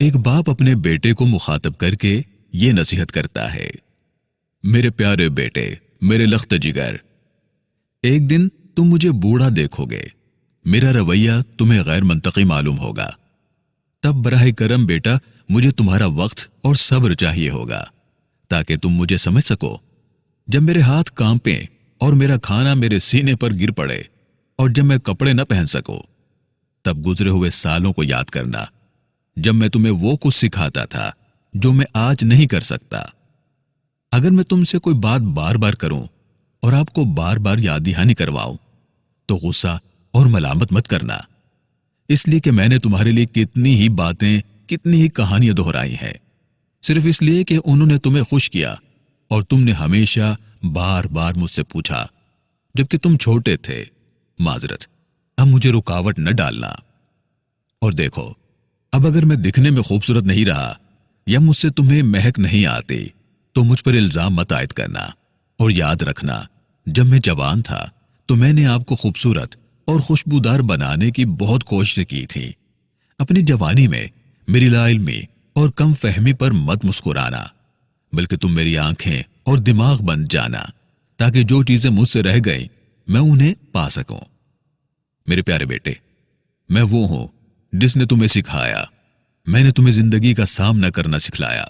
ایک باپ اپنے بیٹے کو مخاطب کر کے یہ نصیحت کرتا ہے، میرے پیارے بیٹے، میرے لخت جگر، ایک دن تم مجھے بوڑھا دیکھو گے، میرا رویہ تمہیں غیر منطقی معلوم ہوگا، تب براہ کرم بیٹا مجھے تمہارا وقت اور صبر چاہیے ہوگا تاکہ تم مجھے سمجھ سکو۔ جب میرے ہاتھ کانپیں اور میرا کھانا میرے سینے پر گر پڑے اور جب میں کپڑے نہ پہن سکوں، تب گزرے ہوئے سالوں کو یاد کرنا جب میں تمہیں وہ کچھ سکھاتا تھا جو میں آج نہیں کر سکتا۔ اگر میں تم سے کوئی بات بار بار کروں اور آپ کو بار بار یاد دہانی کرواؤں تو غصہ اور ملامت مت کرنا، اس لیے کہ میں نے تمہارے لیے کتنی ہی باتیں، کتنی ہی کہانیاں دہرائی ہیں، صرف اس لیے کہ انہوں نے تمہیں خوش کیا اور تم نے ہمیشہ بار بار مجھ سے پوچھا جبکہ تم چھوٹے تھے۔ معذرت، اب مجھے رکاوٹ نہ ڈالنا۔ اور دیکھو، اب اگر میں دکھنے میں خوبصورت نہیں رہا یا مجھ سے تمہیں مہک نہیں آتی تو مجھ پر الزام مت عائد کرنا، اور یاد رکھنا جب میں جوان تھا تو میں نے آپ کو خوبصورت اور خوشبودار بنانے کی بہت کوششیں کی تھی۔ اپنی جوانی میں میری لا علمی اور کم فہمی پر مت مسکرانا، بلکہ تم میری آنکھیں اور دماغ بن جانا تاکہ جو چیزیں مجھ سے رہ گئیں میں انہیں پا سکوں۔ میرے پیارے بیٹے، میں وہ ہوں جس نے تمہیں سکھایا، میں نے تمہیں زندگی کا سامنا کرنا سکھلایا۔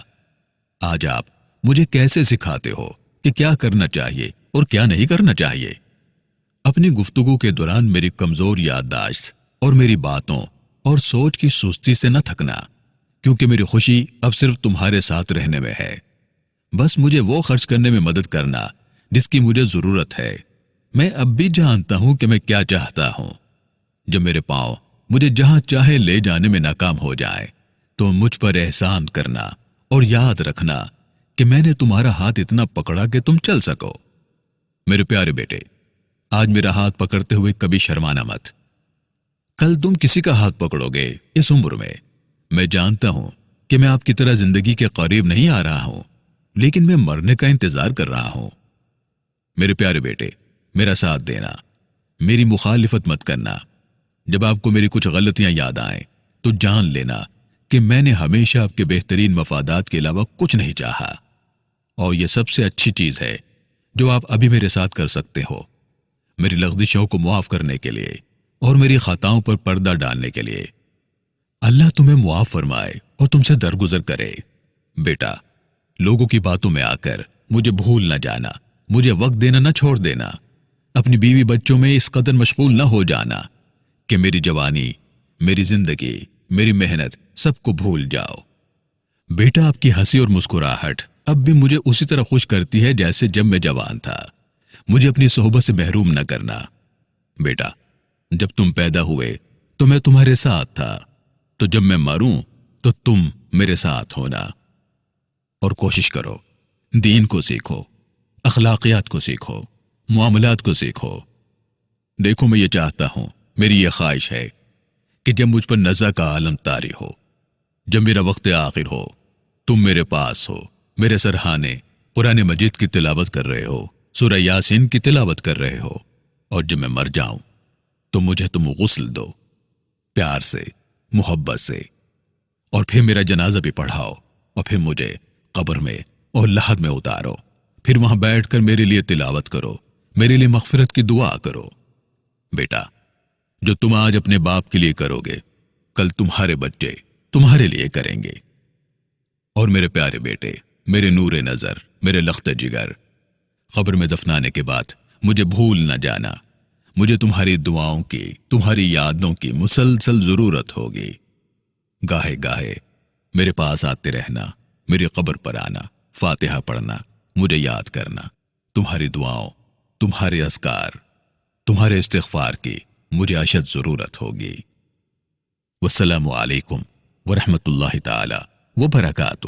آج آپ مجھے کیسے سکھاتے ہو کہ کیا کرنا چاہیے اور کیا نہیں کرنا چاہیے؟ اپنی گفتگو کے دوران میری کمزور یادداشت اور میری باتوں اور سوچ کی سستی سے نہ تھکنا، کیونکہ میری خوشی اب صرف تمہارے ساتھ رہنے میں ہے۔ بس مجھے وہ خرچ کرنے میں مدد کرنا جس کی مجھے ضرورت ہے۔ میں اب بھی جانتا ہوں کہ میں کیا چاہتا ہوں۔ جب میرے پاؤں مجھے جہاں چاہے لے جانے میں ناکام ہو جائیں تو مجھ پر احسان کرنا اور یاد رکھنا کہ میں نے تمہارا ہاتھ اتنا پکڑا کہ تم چل سکو۔ میرے پیارے بیٹے، آج میرا ہاتھ پکڑتے ہوئے کبھی شرمانا مت۔ کل تم کسی کا ہاتھ پکڑو گے اس عمر میں جانتا ہوں کہ میں آپ کی طرح زندگی کے قریب نہیں آ رہا ہوں، لیکن میں مرنے کا انتظار کر رہا ہوں۔ میرے پیارے بیٹے، میرا ساتھ دینا، میری مخالفت مت کرنا۔ جب آپ کو میری کچھ غلطیاں یاد آئیں تو جان لینا کہ میں نے ہمیشہ آپ کے بہترین مفادات کے علاوہ کچھ نہیں چاہا، اور یہ سب سے اچھی چیز ہے جو آپ ابھی میرے ساتھ کر سکتے ہو، میری لغزشوں کو معاف کرنے کے لیے اور میری خطاؤں پر پردہ ڈالنے کے لیے۔ اللہ تمہیں معاف فرمائے اور تم سے درگزر کرے۔ بیٹا، لوگوں کی باتوں میں آ کر مجھے بھول نہ جانا، مجھے وقت دینا نہ چھوڑ دینا، اپنی بیوی بچوں میں اس قدر مشغول نہ ہو جانا کہ میری جوانی، میری زندگی، میری محنت سب کو بھول جاؤ۔ بیٹا، آپ کی ہنسی اور مسکراہٹ اب بھی مجھے اسی طرح خوش کرتی ہے جیسے جب میں جوان تھا۔ مجھے اپنی صحبت سے محروم نہ کرنا۔ بیٹا، جب تم پیدا ہوئے تو میں تمہارے ساتھ تھا، تو جب میں مروں تو تم میرے ساتھ ہونا۔ اور کوشش کرو، دین کو سیکھو، اخلاقیات کو سیکھو، معاملات کو سیکھو۔ دیکھو، میں یہ چاہتا ہوں، میری یہ خواہش ہے کہ جب مجھ پر نزع کا عالم طاری ہو، جب میرا وقت آخر ہو، تم میرے پاس ہو، میرے سرہانے قرآن مجید کی تلاوت کر رہے ہو، سورہ یاسین کی تلاوت کر رہے ہو، اور جب میں مر جاؤں تو مجھے تم غسل دو، پیار سے، محبت سے، اور پھر میرا جنازہ بھی پڑھاؤ، اور پھر مجھے قبر میں اور لحد میں اتارو، پھر وہاں بیٹھ کر میرے لیے تلاوت کرو، میرے لیے مغفرت کی دعا کرو۔ بیٹا، جو تم آج اپنے باپ کے لیے کرو گے، کل تمہارے بچے تمہارے لیے کریں گے۔ اور میرے پیارے بیٹے، میرے نور نظر، میرے لخت جگر، قبر میں دفنانے کے بعد مجھے بھول نہ جانا۔ مجھے تمہاری دعاؤں کی، تمہاری یادوں کی مسلسل ضرورت ہوگی۔ گاہے گاہے میرے پاس آتے رہنا، میری قبر پر آنا، فاتحہ پڑھنا، مجھے یاد کرنا۔ تمہاری دعاؤں، تمہارے اذکار، تمہارے استغفار کی مجھے اشد ضرورت ہوگی۔ والسلام علیکم ورحمۃ اللہ تعالی وبرکاتہ۔